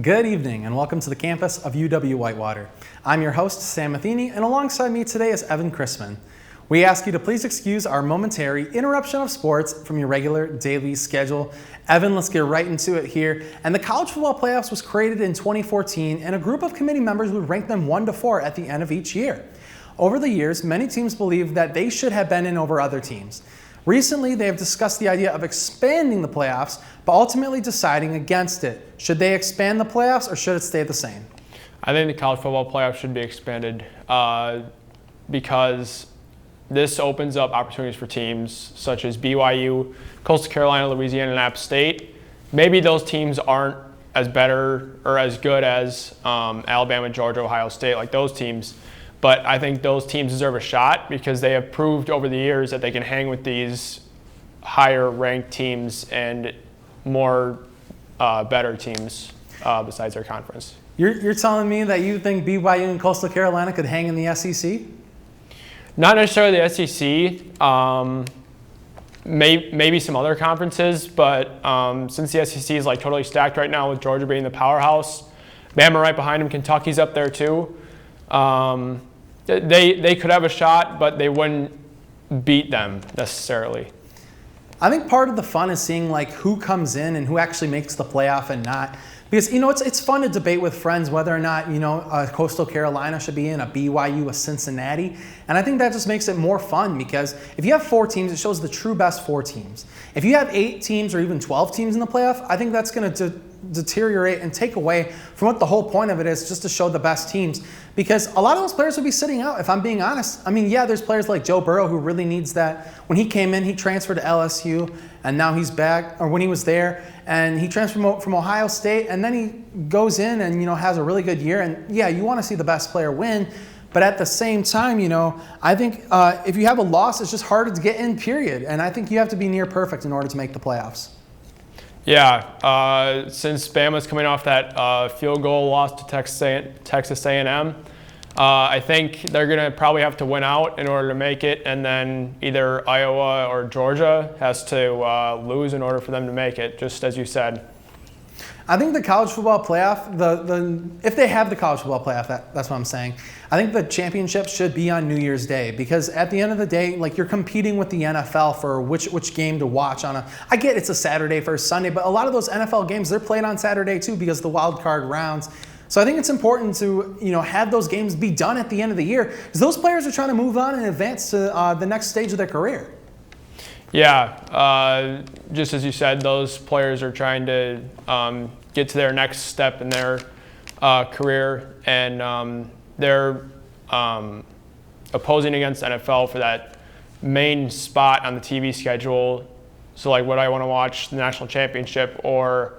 Good evening and welcome to the campus of UW-Whitewater. I'm your host, Sam Matheny, and alongside me today is Evan Chrisman. We ask you to please excuse our momentary interruption of sports from your regular daily schedule. Evan, let's get right into it here. And the College Football Playoffs was created in 2014, and a group of committee members would rank them 1 to 4 at the end of each year. Over the years, many teams believe that they should have been in over other teams. Recently, they have discussed the idea of expanding the playoffs, but ultimately deciding against it. Should they expand the playoffs or should it stay the same? I think the college football playoffs should be expanded because this opens up opportunities for teams such as BYU, Coastal Carolina, Louisiana, and App State. Maybe those teams aren't as better or as good as Alabama, Georgia, Ohio State, like those teams. But I think those teams deserve a shot because they have proved over the years that they can hang with these higher ranked teams and more better teams besides their conference. You're telling me that you think BYU and Coastal Carolina could hang in the SEC? Not necessarily the SEC, maybe some other conferences, but since the SEC is like totally stacked right now with Georgia being the powerhouse, Bama right behind them, Kentucky's up there too. They could have a shot, but they wouldn't beat them necessarily. I think part of the fun is seeing like who comes in and who actually makes the playoff and not. Because, it's fun to debate with friends whether or not, Coastal Carolina should be in, a BYU, a Cincinnati. And I think that just makes it more fun because if you have 4 teams, it shows the true best 4 teams. If you have 8 teams or even 12 teams in the playoff, I think that's going to deteriorate and take away from what the whole point of it is, just to show the best teams. Because a lot of those players would be sitting out, if I'm being honest. I mean, yeah, there's players like Joe Burrow who really needs that. When he came in, he transferred to LSU, and now he's back, or when he was there, and he transferred from Ohio State, and then he goes in and, has a really good year. And yeah, you want to see the best player win. But at the same time, I think if you have a loss, it's just harder to get in, period. And I think you have to be near perfect in order to make the playoffs. Yeah, since Bama's coming off that field goal loss to Texas A&M, I think they're going to probably have to win out in order to make it, and then either Iowa or Georgia has to lose in order for them to make it, just as you said. I think the college football playoff, if they have the college football playoff, that's what I'm saying. I think the championship should be on New Year's Day because at the end of the day, like you're competing with the NFL for which game to watch on I get it's a Saturday versus Sunday, but a lot of those NFL games, they're played on Saturday too because of the wild card rounds. So I think it's important to, have those games be done at the end of the year because those players are trying to move on and advance to the next stage of their career. Yeah, just as you said, those players are trying to get to their next step in their career, and they're opposing against NFL for that main spot on the TV schedule. So, like, would I want to watch the national championship or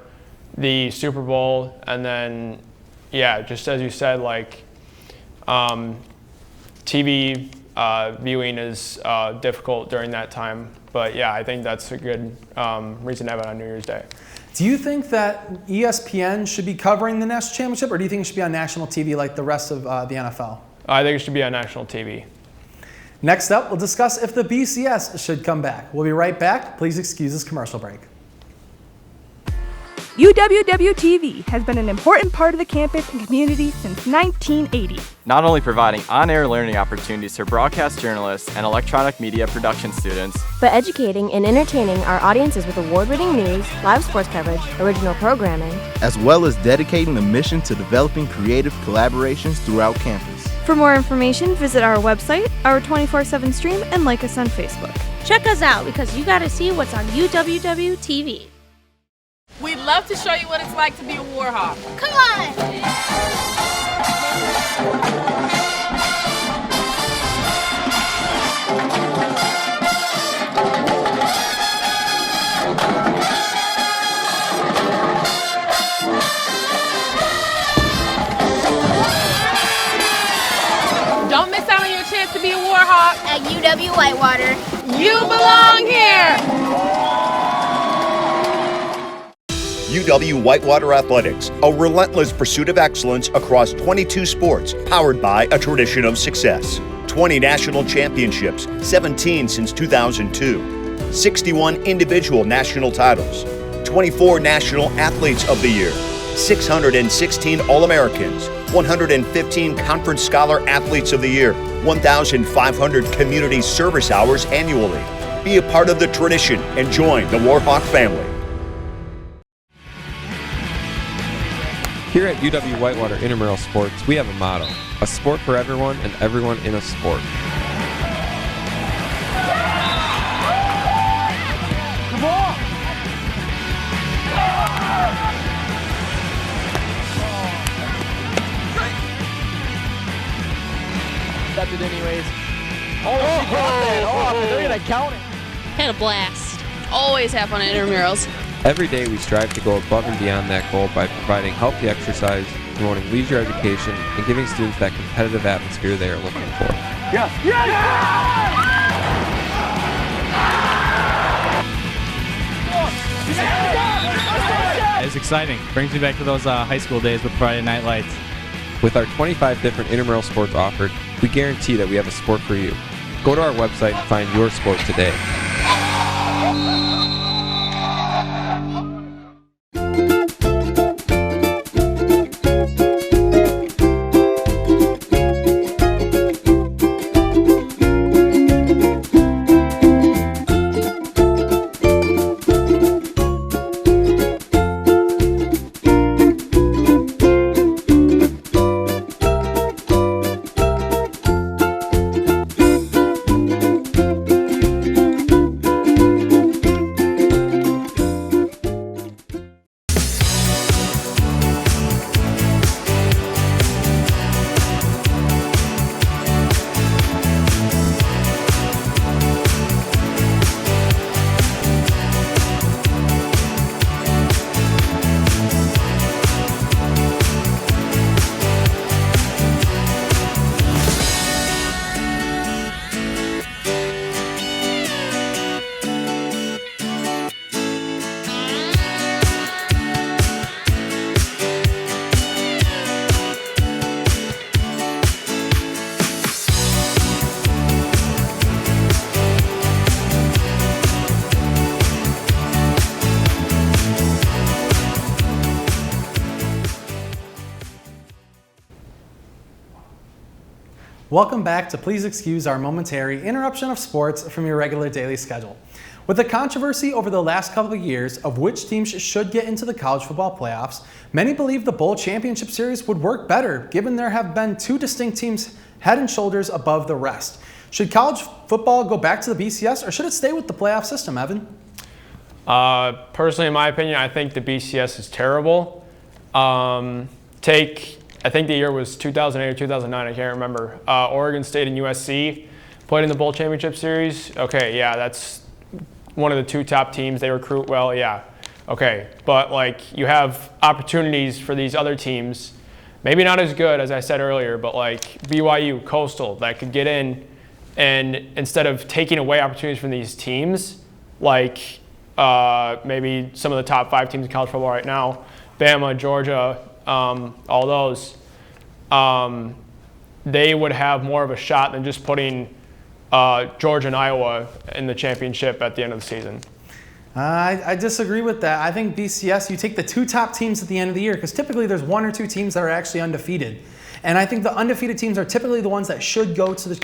the Super Bowl? And then, yeah, just as you said, like, TV viewing is difficult during that time. But yeah, I think that's a good reason to have it on New Year's Day. Do you think that ESPN should be covering the national championship, or do you think it should be on national TV like the rest of the NFL? I think it should be on national TV. Next up, we'll discuss if the BCS should come back. We'll be right back. Please excuse this commercial break. UWW-TV has been an important part of the campus and community since 1980. Not only providing on-air learning opportunities for broadcast journalists and electronic media production students, but educating and entertaining our audiences with award-winning news, live sports coverage, original programming, as well as dedicating the mission to developing creative collaborations throughout campus. For more information, visit our website, our 24/7 stream, and like us on Facebook. Check us out because you gotta see what's on UWW-TV. We'd love to show you what it's like to be a Warhawk. Come on! Don't miss out on your chance to be a Warhawk at UW-Whitewater. You belong here! UW-Whitewater Athletics, a relentless pursuit of excellence across 22 sports, powered by a tradition of success. 20 national championships, 17 since 2002. 61 individual national titles. 24 National Athletes of the Year. 616 All-Americans, 115 Conference Scholar Athletes of the Year, 1,500 community service hours annually. Be a part of the tradition and join the Warhawk family. Here at UW Whitewater Intramural Sports, we have a motto: a sport for everyone and everyone in a sport. Come on! Stepped it anyways. Oh, she got that off, and they're going to count it. Had a blast. Always have fun at intramurals. Every day we strive to go above and beyond that goal by providing healthy exercise, promoting leisure education, and giving students that competitive atmosphere they are looking for. Yes! Yes! It's exciting. Brings me back to those high school days with Friday Night Lights. With our 25 different intramural sports offered, we guarantee that we have a sport for you. Go to our website and find your sport today. Welcome back to Please Excuse Our Momentary Interruption of Sports from your regular daily schedule. With the controversy over the last couple of years of which teams should get into the college football playoffs, many believe the Bowl Championship Series would work better given there have been two distinct teams head and shoulders above the rest. Should college football go back to the BCS or should it stay with the playoff system, Evan? Personally, in my opinion, I think the BCS is terrible. I think the year was 2008 or 2009, I can't remember. Oregon State and USC played in the Bowl Championship Series. Okay, yeah, that's one of the two top teams. They recruit well, yeah. Okay, but like you have opportunities for these other teams, maybe not as good as I said earlier, but like BYU, Coastal, that could get in, and instead of taking away opportunities from these teams, like maybe some of the top 5 teams in college football right now, Bama, Georgia, all those, they would have more of a shot than just putting Georgia and Iowa in the championship at the end of the season. I disagree with that. I think BCS, you take the 2 top teams at the end of the year, because typically there's 1 or 2 teams that are actually undefeated. And I think the undefeated teams are typically the ones that should go to the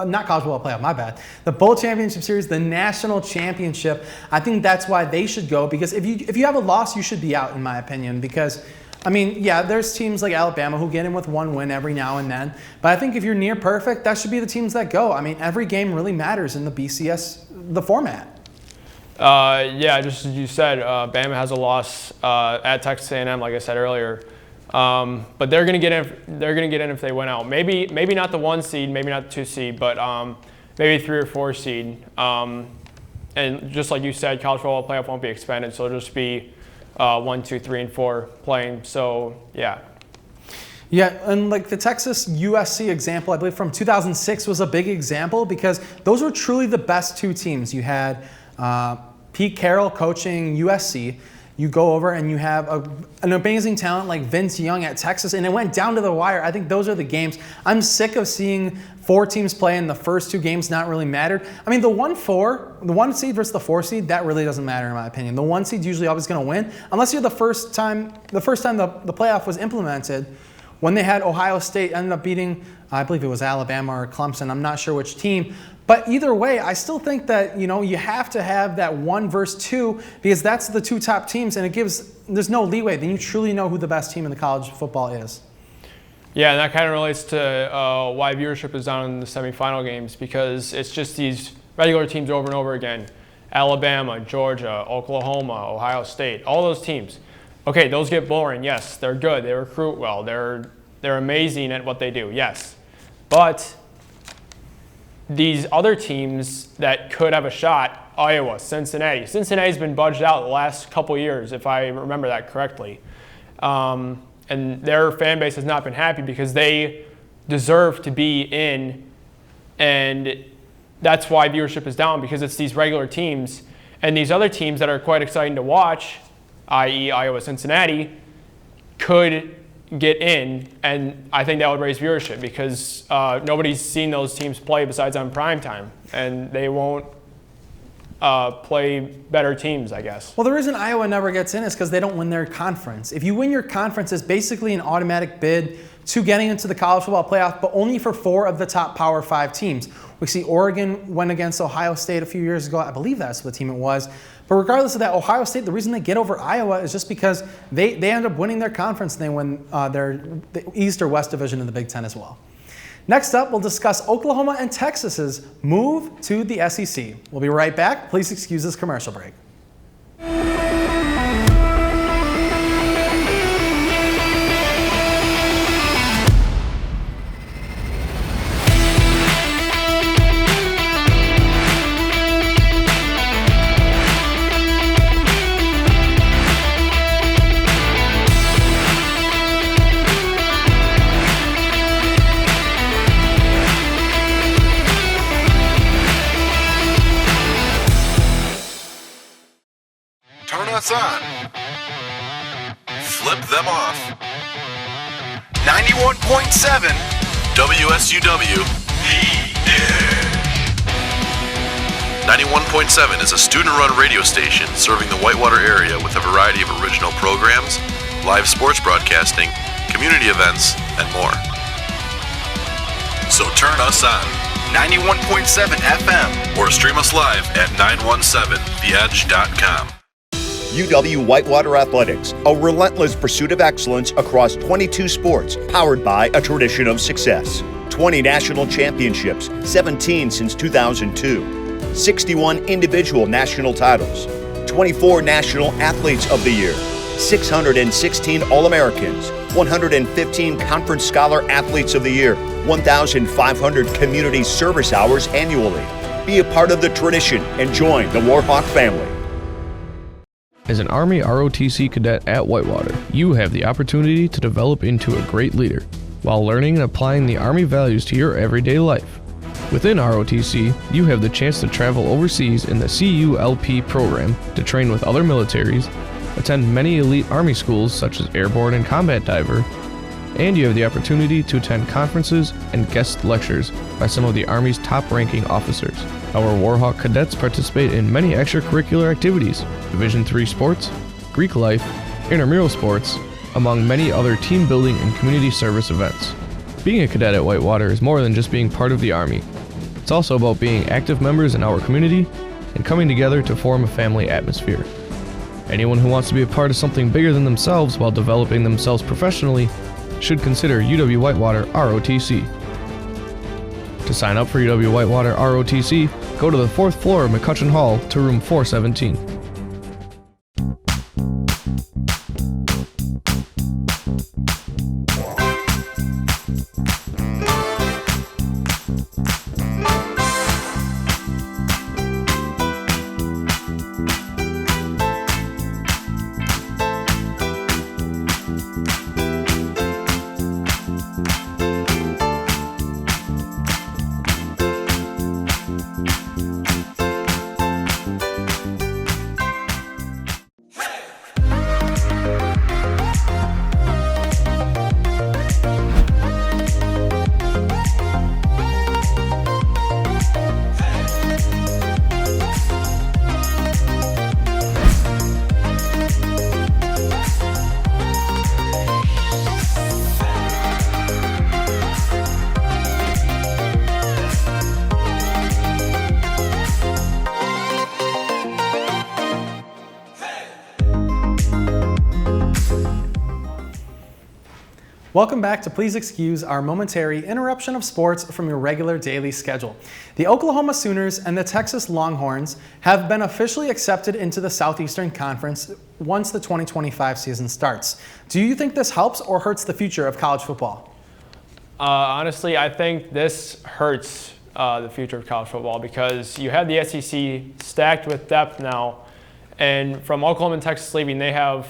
not college football playoff, my bad. The Bowl Championship Series, the national championship. I think that's why they should go, because if you have a loss, you should be out, in my opinion, because I mean, yeah, there's teams like Alabama who get in with 1 win every now and then. But I think if you're near perfect, that should be the teams that go. I mean, every game really matters in the BCS, the format. Yeah, just as you said, Bama has a loss at Texas A&M, like I said earlier. But they're going to get in. They're going to get in if they win out. Maybe not the 1 seed, maybe not the 2 seed, but maybe 3 or 4 seed. And just like you said, college football playoff won't be expanded, so it'll just be 1, 2, 3, and 4 playing. So yeah. Yeah, and like the Texas USC example, I believe from 2006 was a big example because those were truly the best 2 teams. You had Pete Carroll coaching USC. you go over and you have an amazing talent like Vince Young at Texas, and it went down to the wire. I think those are the games. I'm sick of seeing 4 teams play and the first 2 games not really mattered. I mean, the 1 seed versus the 4 seed, that really doesn't matter in my opinion. The 1 seed's usually always going to win, unless you're the first time the playoff was implemented, when they had Ohio State ended up beating, I believe it was Alabama or Clemson. I'm not sure which team. But either way, I still think that, you have to have that 1 versus 2, because that's the 2 top teams, and there's no leeway. Then you truly know who the best team in the college football is. Yeah, and that kind of relates to why viewership is down in the semifinal games, because it's just these regular teams over and over again. Alabama, Georgia, Oklahoma, Ohio State, all those teams. Okay, those get boring. Yes, they're good. They recruit well. They're amazing at what they do. Yes. But these other teams that could have a shot, Iowa, Cincinnati. Cincinnati's been budged out the last couple years, if I remember that correctly. And their fan base has not been happy because they deserve to be in, and that's why viewership is down, because it's these regular teams. And these other teams that are quite exciting to watch, i.e. Iowa, Cincinnati, could get in, and I think that would raise viewership, because nobody's seen those teams play besides on primetime, and they won't play better teams, I guess. Well, the reason Iowa never gets in is because they don't win their conference. If you win your conference, it's basically an automatic bid to getting into the college football playoff, but only for 4 of the top Power 5 teams. We see Oregon went against Ohio State a few years ago. I believe that's what team it was. But regardless of that, Ohio State, the reason they get over Iowa is just because they end up winning their conference, and they win the East or West Division in the Big Ten as well. Next up, we'll discuss Oklahoma and Texas's move to the SEC. We'll be right back. Please excuse this commercial break. On. Flip them off. 91.7 WSUW. 91.7 is a student-run radio station serving the Whitewater area with a variety of original programs, live sports broadcasting, community events, and more. So turn us on. 91.7 FM. Or stream us live at 917theedge.com. UW Whitewater Athletics, a relentless pursuit of excellence across 22 sports, powered by a tradition of success. 20 national championships, 17 since 2002. 61 individual national titles. 24 National Athletes of the Year. 616 All-Americans. 115 Conference Scholar Athletes of the Year. 1,500 community service hours annually. Be a part of the tradition and join the Warhawk family. As an Army ROTC cadet at Whitewater, you have the opportunity to develop into a great leader while learning and applying the Army values to your everyday life. Within ROTC, you have the chance to travel overseas in the CULP program to train with other militaries, attend many elite Army schools such as Airborne and Combat Diver, and you have the opportunity to attend conferences and guest lectures by some of the Army's top-ranking officers. Our Warhawk cadets participate in many extracurricular activities, Division III sports, Greek life, intramural sports, among many other team building and community service events. Being a cadet at Whitewater is more than just being part of the Army. It's also about being active members in our community and coming together to form a family atmosphere. Anyone who wants to be a part of something bigger than themselves while developing themselves professionally should consider UW Whitewater ROTC. To sign up for UW Whitewater ROTC, go to the 4th floor of McCutcheon Hall to room 417. Welcome back to Please Excuse our momentary interruption of sports from your regular daily schedule. The Oklahoma Sooners and the Texas Longhorns have been officially accepted into the Southeastern Conference once the 2025 season starts. Do you think this helps or hurts the future of college football? Honestly, I think this hurts the future of college football because you have the SEC stacked with depth now, and from Oklahoma and Texas leaving, they have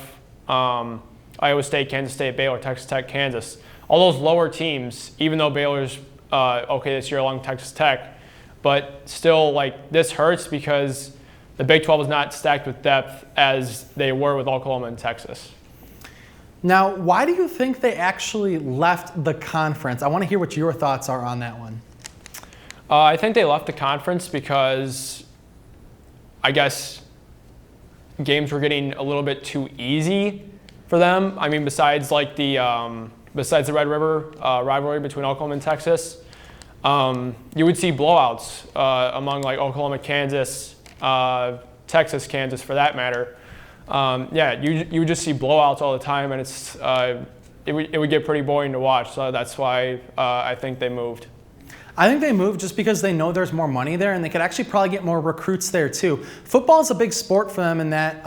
Iowa State, Kansas State, Baylor, Texas Tech, Kansas. All those lower teams, even though Baylor's okay this year along with Texas Tech, but still, like, this hurts because the Big 12 is not stacked with depth as they were with Oklahoma and Texas. Now, why do you think they actually left the conference? I want to hear what your thoughts are on that one. I think they left the conference because I guess games were getting a little bit too easy for them. I mean, besides like the Red River rivalry between Oklahoma and Texas, you would see blowouts among like Oklahoma, Kansas, Texas, Kansas for that matter. You would just see blowouts all the time, and it would get pretty boring to watch. So that's why I think they moved. I think they moved just because they know there's more money there, and they could actually probably get more recruits there too. Football is a big sport for them in that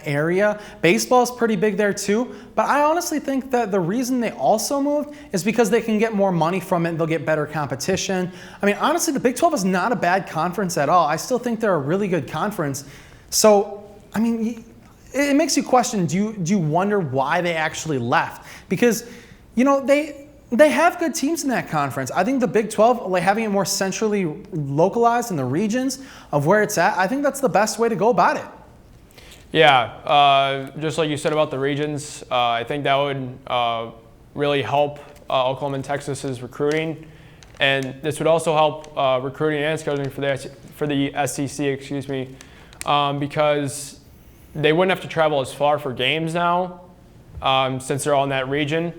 area. Baseball is pretty big there too. But I honestly think that the reason they also moved is because they can get more money from it. They'll get better competition. I mean, honestly, the Big 12 is not a bad conference at all. I still think they're a really good conference. So, I mean, it makes you question, do you wonder why they actually left? Because, you know, they have good teams in that conference. I think the Big 12, like having it more centrally localized in the regions of where it's at, I think that's the best way to go about it. Yeah, just like you said about the regions, I think that would really help Oklahoma and Texas's recruiting, and this would also help recruiting and scheduling for the SEC, excuse me, because they wouldn't have to travel as far for games now, since they're all in that region.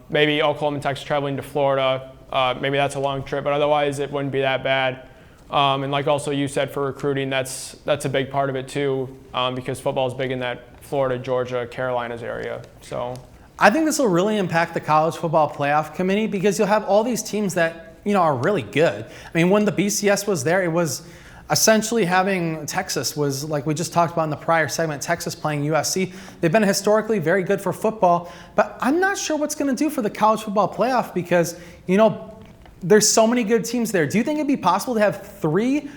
Maybe Oklahoma and Texas traveling to Florida, maybe that's a long trip, but otherwise it wouldn't be that bad. And like also you said, for recruiting, that's a big part of it too, because football is big in that Florida, Georgia, Carolinas area. So I think this will really impact the college football playoff committee because you'll have all these teams that, you know, are really good. I mean, when the BCS was there, it was essentially having Texas was, like we just talked about in the prior segment, Texas playing USC. They've been historically very good for football, but I'm not sure what's going to do for the college football playoff because, you know, there's so many good teams there. Do you think it'd be possible to have 3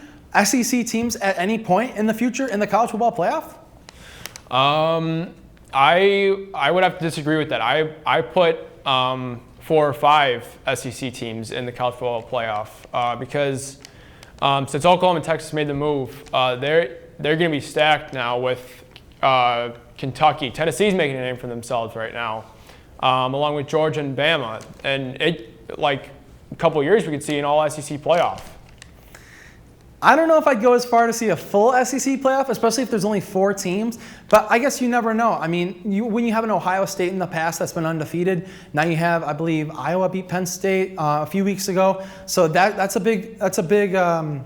SEC teams at any point in the future in the college football playoff? I would have to disagree with that. I put 4 or 5 SEC teams in the college football playoff because since Oklahoma and Texas made the move, they're going to be stacked now with Kentucky. Tennessee's making a name for themselves right now, along with Georgia and Bama. And like a couple of years, we could see an all-SEC playoff. I don't know if I'd go as far to see a full SEC playoff, especially if there's only 4 teams. But I guess you never know. I mean, when you have an Ohio State in the past that's been undefeated, now you have, I believe, Iowa beat Penn State a few weeks ago. So that's a big matchup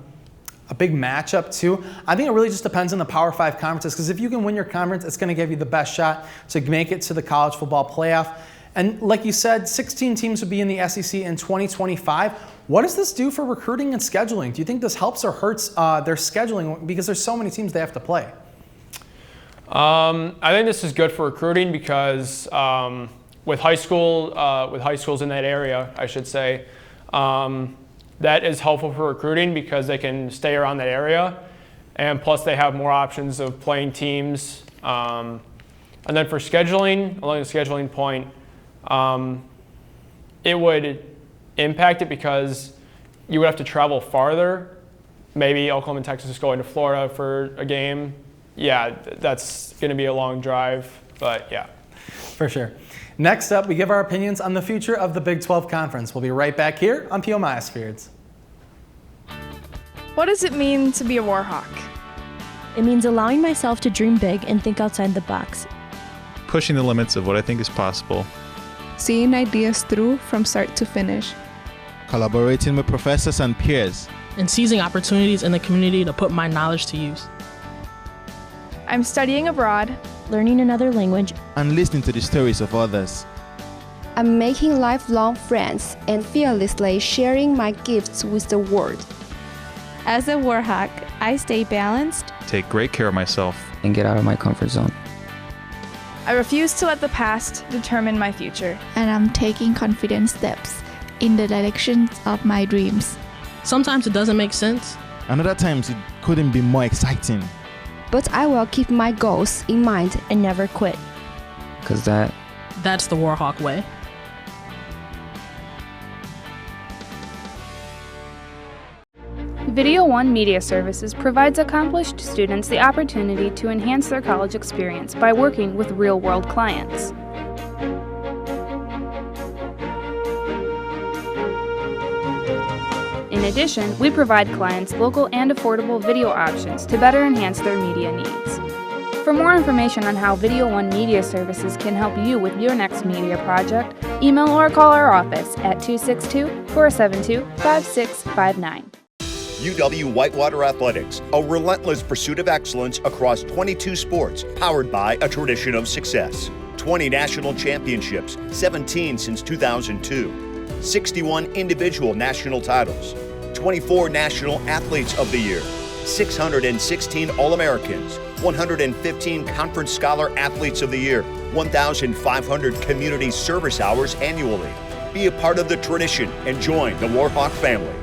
too. I think it really just depends on the Power 5 conferences because if you can win your conference, it's going to give you the best shot to make it to the college football playoff. And like you said, 16 teams would be in the SEC in 2025. What does this do for recruiting and scheduling? Do you think this helps or hurts their scheduling because there's so many teams they have to play? I think this is good for recruiting because with high schools in that area, I should say, that is helpful for recruiting because they can stay around that area, and plus they have more options of playing teams. And then for scheduling, along the scheduling point, it would impact it because you would have to travel farther. Maybe Oklahoma and Texas is going to Florida for a game. Yeah, that's going to be a long drive, but yeah. For sure. Next up, we give our opinions on the future of the Big 12 Conference. We'll be right back here on PEOMIOSFYRDS. What does it mean to be a Warhawk? It means allowing myself to dream big and think outside the box. Pushing the limits of what I think is possible. Seeing ideas through from start to finish. Collaborating with professors and peers. And seizing opportunities in the community to put my knowledge to use. I'm studying abroad, learning another language, and listening to the stories of others. I'm making lifelong friends and fearlessly sharing my gifts with the world. As a Warhawk, I stay balanced, take great care of myself, and get out of my comfort zone. I refuse to let the past determine my future. And I'm taking confident steps in the direction of my dreams. Sometimes it doesn't make sense. And other times it couldn't be more exciting. But I will keep my goals in mind and never quit. Because that's the Warhawk way. Video One Media Services provides accomplished students the opportunity to enhance their college experience by working with real-world clients. In addition, we provide clients local and affordable video options to better enhance their media needs. For more information on how Video One Media Services can help you with your next media project, email or call our office at 262-472-5659. UW Whitewater Athletics, a relentless pursuit of excellence across 22 sports, powered by a tradition of success. 20 national championships, 17 since 2002. 61 individual national titles. 24 National Athletes of the Year. 616 All-Americans. 115 Conference Scholar Athletes of the Year. 1,500 community service hours annually. Be a part of the tradition and join the Warhawk family.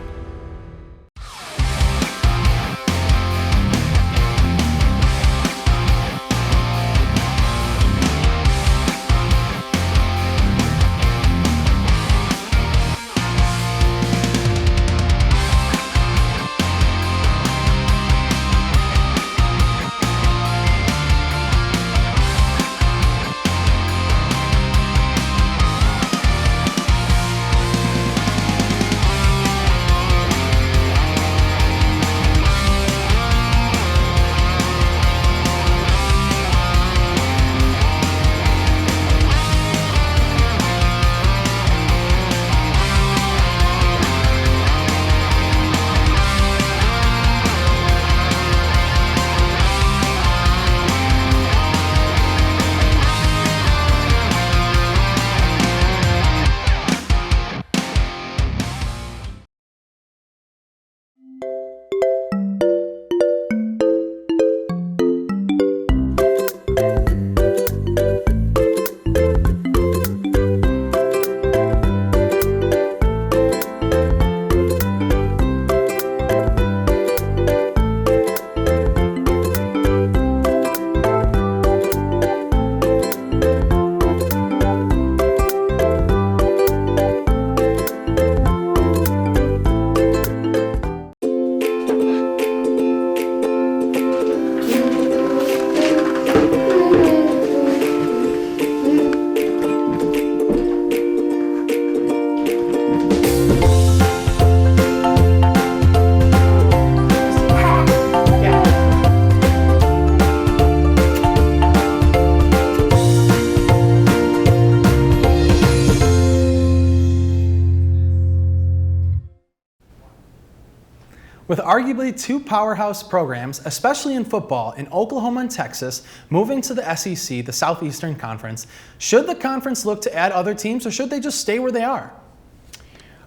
With arguably two powerhouse programs, especially in football, in Oklahoma and Texas, moving to the SEC, the Southeastern Conference, should the conference look to add other teams or should they just stay where they are?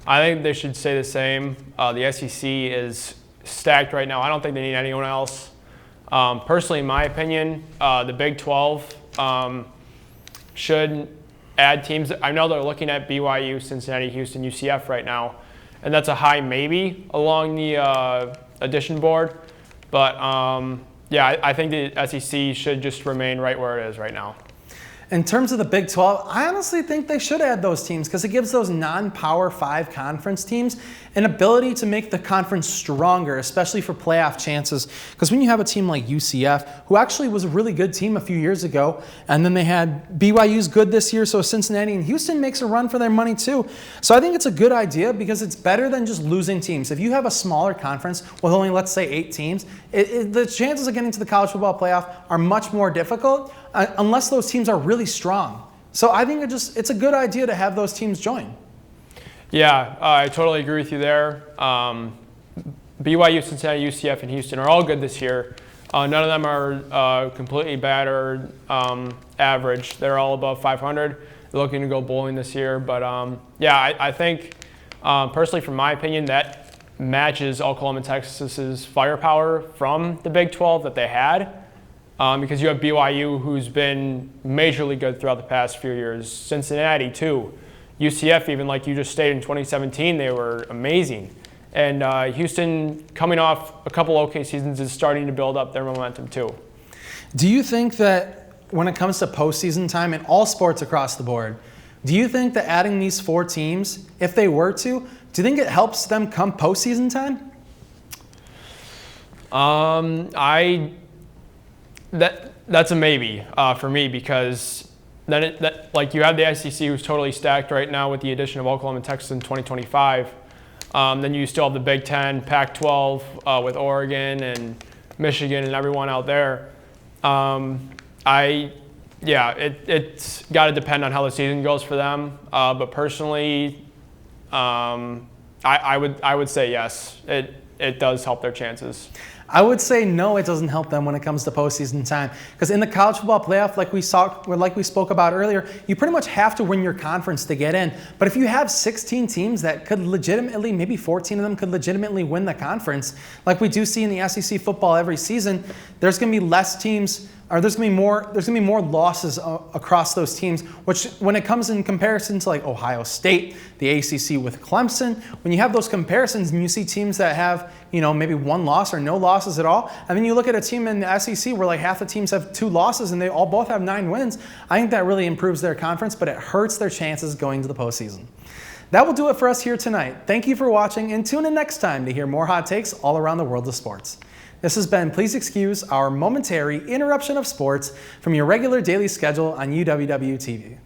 I think they should stay the same. The SEC is stacked right now. I don't think they need anyone else. Personally, in my opinion, the Big 12 should add teams. I know they're looking at BYU, Cincinnati, Houston, UCF right now, and that's a high maybe along the addition board. But yeah, I think the SEC should just remain right where it is right now. In terms of the Big 12, I honestly think they should add those teams because it gives those non-Power 5 conference teams an ability to make the conference stronger, especially for playoff chances. Because when you have a team like UCF, who actually was a really good team a few years ago, and then they had BYU's good this year, so Cincinnati and Houston makes a run for their money too. So I think it's a good idea because it's better than just losing teams. If you have a smaller conference with only, let's say, 8 teams, the chances of getting to the college football playoff are much more difficult unless those teams are really strong. So I think it's a good idea to have those teams join. Yeah, I totally agree with you there. BYU, Cincinnati, UCF, and Houston are all good this year. None of them are completely bad or average. They're all above 500. looking to go bowling this year. But yeah, I think personally, from my opinion, that matches Oklahoma and Texas's firepower from the Big 12 that they had, because you have BYU, who's been majorly good throughout the past few years. Cincinnati too. UCF, even like you just stated, in 2017, they were amazing. And Houston, coming off a couple okay seasons, is starting to build up their momentum too. Do you think that when it comes to postseason time in all sports across the board, do you think that adding these 4 teams, if they were to, do you think it helps them come postseason time? That's a maybe for me, because then like you have the SEC, who's totally stacked right now with the addition of Oklahoma and Texas in 2025. Then you still have the Big 10, Pac-12 with Oregon and Michigan and everyone out there. It's got to depend on how the season goes for them. But personally, I would say yes. It does help their chances. I would say no, it doesn't help them when it comes to postseason time. Because in the college football playoff, like we spoke about earlier, you pretty much have to win your conference to get in. But if you have 16 teams that could legitimately, maybe 14 of them could legitimately win the conference, like we do see in the SEC football every season, there's going to be less teams, or there's going to be more losses across those teams, which when it comes in comparison to like Ohio State, the ACC with Clemson, when you have those comparisons and you see teams that have, maybe 1 loss or no losses at all, and then you look at a team in the SEC where like half the teams have 2 losses and they both have 9 wins, I think that really improves their conference, but it hurts their chances going to the postseason. That will do it for us here tonight. Thank you for watching, and tune in next time to hear more hot takes all around the world of sports. This has been Please Excuse our momentary interruption of sports from your regular daily schedule on UWW TV.